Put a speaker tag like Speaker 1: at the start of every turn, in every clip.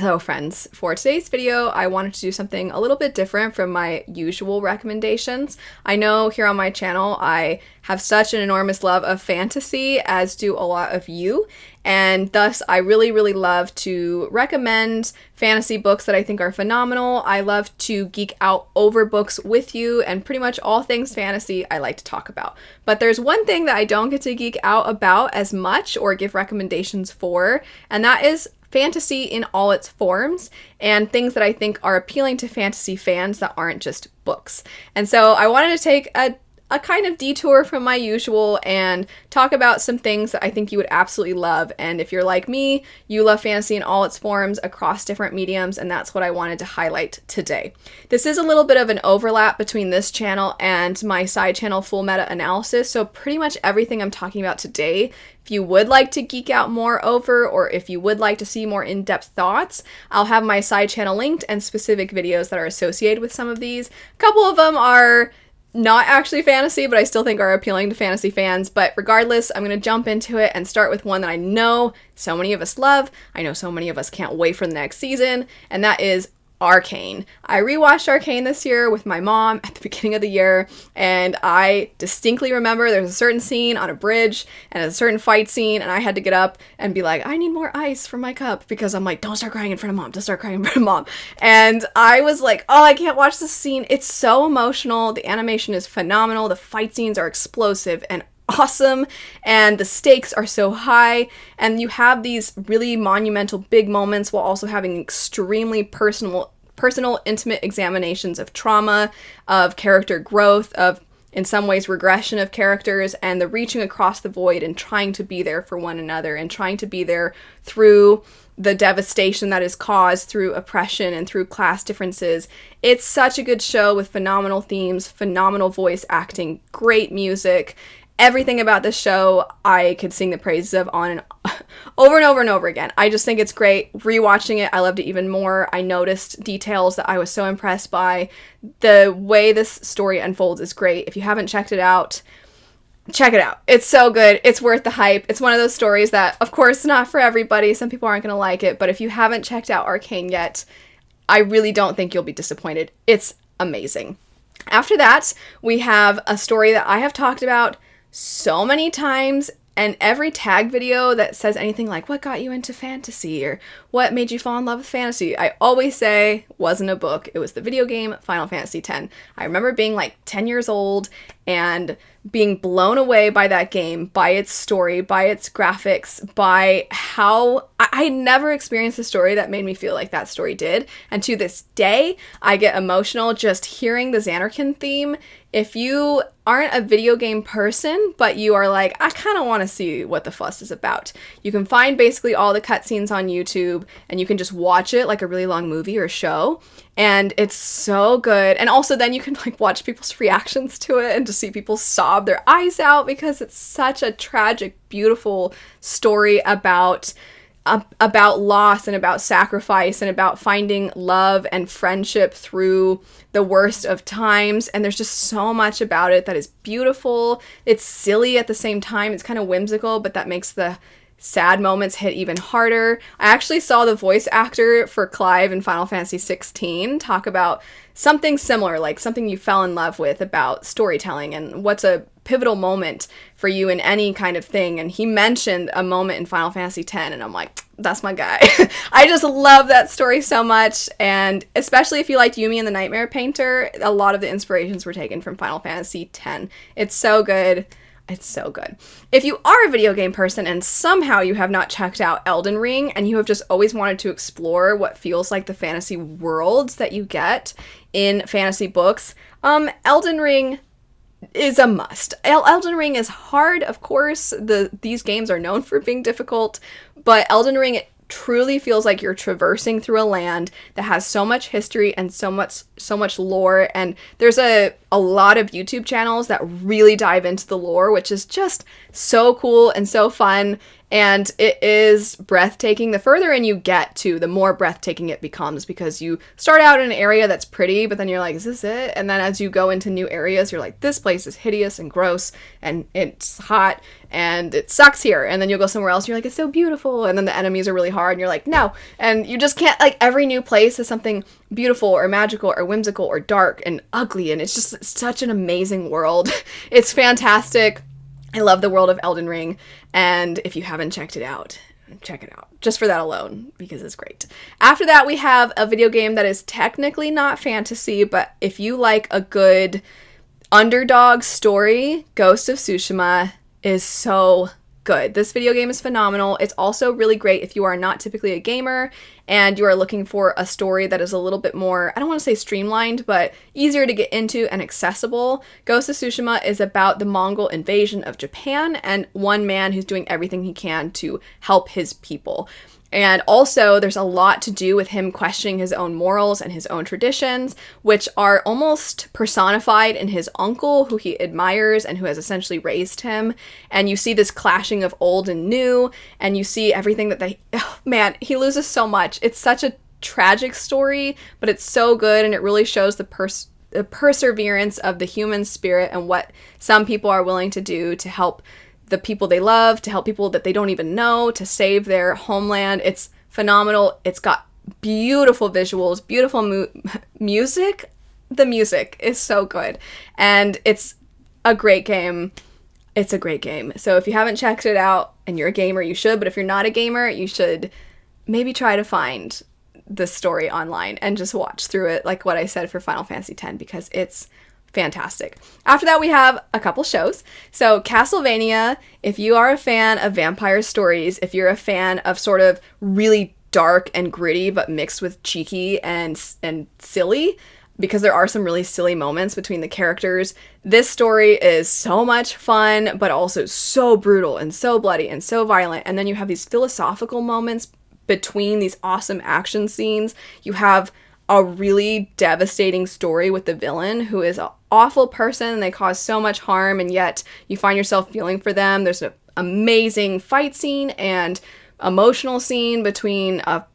Speaker 1: Hello friends, for today's video I wanted to do something a little bit different from my usual recommendations. I know here on my channel I have such an enormous love of fantasy, as do a lot of you, and thus I really love to recommend fantasy books that I think are phenomenal. I love to geek out over books with you, and pretty much all things fantasy I like to talk about. But there's one thing that I don't get to geek out about as much or give recommendations for, and that is fantasy in all its forms and things that I think are appealing to fantasy fans that aren't just books. And so I wanted to take a kind of detour from my usual and talk about some things that I think you would absolutely love. And if you're like me, you love fantasy in all its forms across different mediums, and that's what I wanted to highlight today. This is a little bit of an overlap between this channel and my side channel, Full Meta Analysis, so pretty much everything I'm talking about today, if you would like to geek out more over, or if you would like to see more in-depth thoughts, I'll have my side channel linked and specific videos that are associated with some of these. A couple of them are not actually fantasy, but I still think are appealing to fantasy fans. But regardless, I'm going to jump into it and start with one that I know so many of us love. I know so many of us can't wait for the next season, and that is Arcane. I rewatched Arcane this year with my mom at the beginning of the year, and I distinctly remember there's a certain scene on a bridge and a certain fight scene, and I had to get up and be like, I need more ice for my cup, because I'm like, don't start crying in front of mom, don't start crying in front of mom. And I was like, oh, I can't watch this scene. It's so emotional. The animation is phenomenal. The fight scenes are explosive and awesome, and the stakes are so high, and you have these really monumental big moments while also having extremely personal intimate examinations of trauma, of character growth, of in some ways regression of characters, and the reaching across the void and trying to be there for one another and trying to be there through the devastation that is caused through oppression and through class differences. It's such a good show with phenomenal themes, phenomenal voice acting, great music. Everything about this show I could sing the praises of on and over and over and over again. I just think it's great. Rewatching it, I loved it even more. I noticed details that I was so impressed by. The way this story unfolds is great. If you haven't checked it out, check it out. It's so good. It's worth the hype. It's one of those stories that, of course, not for everybody. Some people aren't going to like it, but if you haven't checked out Arcane yet, I really don't think you'll be disappointed. It's amazing. After that, we have a story that I have talked about so many times, and every tag video that says anything like, what got you into fantasy, or what made you fall in love with fantasy, I always say wasn't a book, it was the video game Final Fantasy X. I remember being like 10 years old and being blown away by that game, by its story, by its graphics, by how I never experienced a story that made me feel like that story did. And to this day, I get emotional just hearing the Xanarkin theme. If you aren't a video game person, but you are like, I kind of want to see what the fuss is about, you can find basically all the cutscenes on YouTube, and you can just watch it like a really long movie or show. And it's so good. And also then you can like watch people's reactions to it and just see people sob their eyes out, because it's such a tragic, beautiful story about loss and about sacrifice and about finding love and friendship through the worst of times. And there's just so much about it that is beautiful. It's silly at the same time. It's kind of whimsical, but that makes the sad moments hit even harder. I actually saw the voice actor for Clive in Final Fantasy 16 talk about something similar, like something you fell in love with about storytelling and what's a pivotal moment for you in any kind of thing. And he mentioned a moment in Final Fantasy X, and I'm like, that's my guy. I just love that story so much, and especially if you liked Yumi and the Nightmare Painter, a lot of the inspirations were taken from Final Fantasy X. It's so good. It's so good. If you are a video game person and somehow you have not checked out Elden Ring, and you have just always wanted to explore what feels like the fantasy worlds that you get in fantasy books, Elden Ring is a must. Elden Ring is hard, of course. These games are known for being difficult, but Elden Ring, it truly feels like you're traversing through a land that has so much history and so much lore. And there's a lot of YouTube channels that really dive into the lore, which is just so cool and so fun. And it is breathtaking. The further in you get to, the more breathtaking it becomes, because you start out in an area that's pretty, but then you're like, is this it? And then as you go into new areas, you're like, this place is hideous and gross and it's hot and it sucks here. And then you'll go somewhere else and you're like, it's so beautiful. And then the enemies are really hard and you're like, no. And you just can't, like, every new place is something beautiful or magical or whimsical or dark and ugly. And it's just such an amazing world. It's fantastic. I love the world of Elden Ring. And if you haven't checked it out, check it out. Just for that alone, because it's great. After that, we have a video game that is technically not fantasy, but if you like a good underdog story, Ghost of Tsushima is so good. This video game is phenomenal. It's also really great if you are not typically a gamer and you are looking for a story that is a little bit more, I don't want to say streamlined, but easier to get into and accessible. Ghost of Tsushima is about the Mongol invasion of Japan and one man who's doing everything he can to help his people. And also, there's a lot to do with him questioning his own morals and his own traditions, which are almost personified in his uncle, who he admires and who has essentially raised him. And you see this clashing of old and new, and you see everything that he loses so much. It's such a tragic story, but it's so good, and it really shows the perseverance of the human spirit and what some people are willing to do to help the people they love, to help people that they don't even know, to save their homeland. It's phenomenal. It's got beautiful visuals, beautiful music. The music is so good. And it's a great game. It's a great game. So if you haven't checked it out and you're a gamer, you should. But if you're not a gamer, you should maybe try to find the story online and just watch through it, like what I said for Final Fantasy X, because it's fantastic. After that, we have a couple shows. So Castlevania, if you are a fan of vampire stories, if you're a fan of sort of really dark and gritty but mixed with cheeky and silly, because there are some really silly moments between the characters, this story is so much fun, but also so brutal and so bloody and so violent. And then you have these philosophical moments between these awesome action scenes. You have a really devastating story with the villain, who is an awful person and they cause so much harm, and yet you find yourself feeling for them. There's an amazing fight scene and emotional scene between a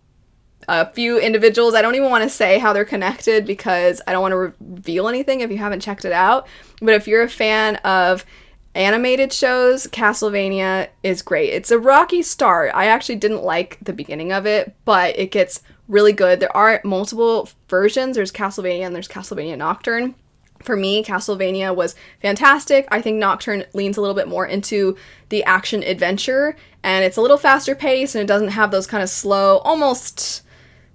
Speaker 1: few individuals. I don't even want to say how they're connected because I don't want to reveal anything if you haven't checked it out. But if you're a fan of animated shows, Castlevania is great. It's a rocky start. I actually didn't like the beginning of it, but it gets really good. There are multiple versions. There's Castlevania and there's Castlevania Nocturne. For me, Castlevania was fantastic. I think Nocturne leans a little bit more into the action adventure, and it's a little faster paced, and it doesn't have those kind of slow, almost,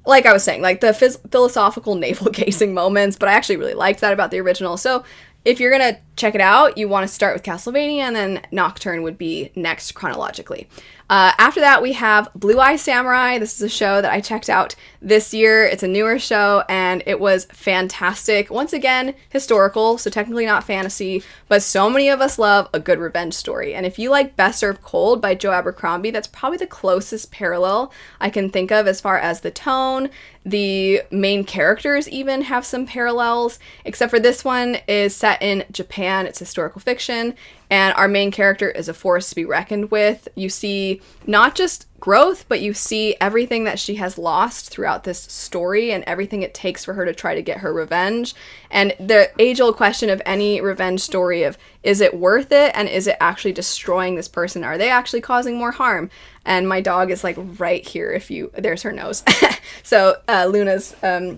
Speaker 1: like I was saying, like the philosophical navel-gazing moments, but I actually really liked that about the original. So if you're going to check it out, you want to start with Castlevania, and then Nocturne would be next chronologically. After that, we have Blue Eye Samurai. This is a show that I checked out this year. It's a newer show, and it was fantastic. Once again, historical, so technically not fantasy, but so many of us love a good revenge story. And if you like Best Served Cold by Joe Abercrombie, that's probably the closest parallel I can think of as far as the tone. The main characters even have some parallels, except for this one is set in Japan. It's historical fiction, and our main character is a force to be reckoned with. You see not just growth, but you see everything that she has lost throughout this story and everything it takes for her to try to get her revenge. And the age-old question of any revenge story of, is it worth it, and is it actually destroying this person? Are they actually causing more harm? And my dog is like right here, there's her nose. So Luna's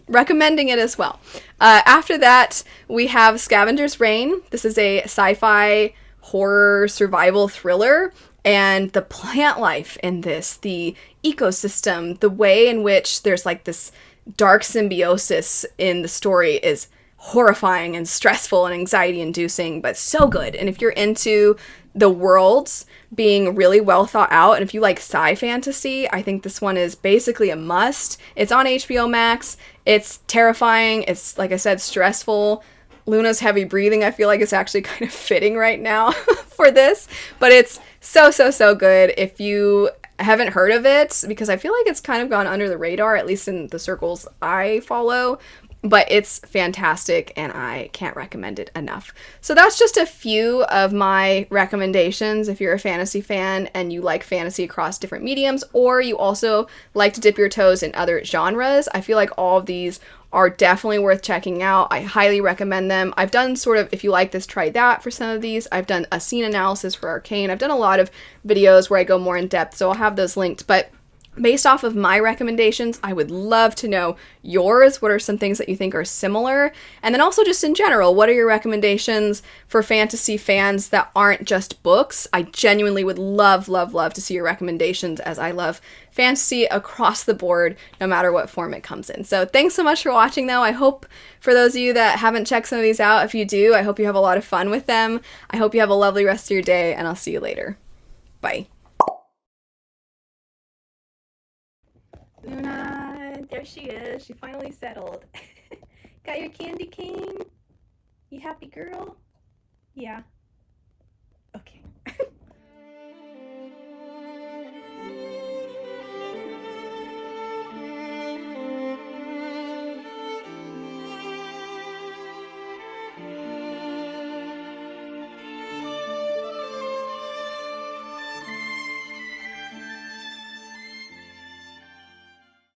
Speaker 1: recommending it as well. After that, we have Scavengers Reign. This is a sci-fi horror survival thriller, and the plant life in this, the ecosystem, the way in which there's like this dark symbiosis in the story is horrifying and stressful and anxiety inducing, but so good. And if you're into the worlds being really well thought out, and if you like sci fantasy, I think this one is basically a must. It's on HBO Max. It's terrifying. It's, like I said, stressful. Luna's heavy breathing, I feel like it's actually kind of fitting right now for this, but it's so good. If you haven't heard of it, because I feel like it's kind of gone under the radar, at least in the circles I follow, but it's fantastic and I can't recommend it enough. So that's just a few of my recommendations if you're a fantasy fan and you like fantasy across different mediums, or you also like to dip your toes in other genres. I feel like all of these are definitely worth checking out. I highly recommend them. I've done sort of, if you like this, try that for some of these. I've done a scene analysis for Arcane. I've done a lot of videos where I go more in depth, so I'll have those linked. But based off of my recommendations, I would love to know yours. What are some things that you think are similar? And then also just in general, what are your recommendations for fantasy fans that aren't just books? I genuinely would love, love, love to see your recommendations, as I love fantasy across the board, no matter what form it comes in. So thanks so much for watching, though. I hope for those of you that haven't checked some of these out, if you do, I hope you have a lot of fun with them. I hope you have a lovely rest of your day, and I'll see you later. Bye. Luna, there she is. She finally settled. Got your candy cane? You happy girl? Yeah.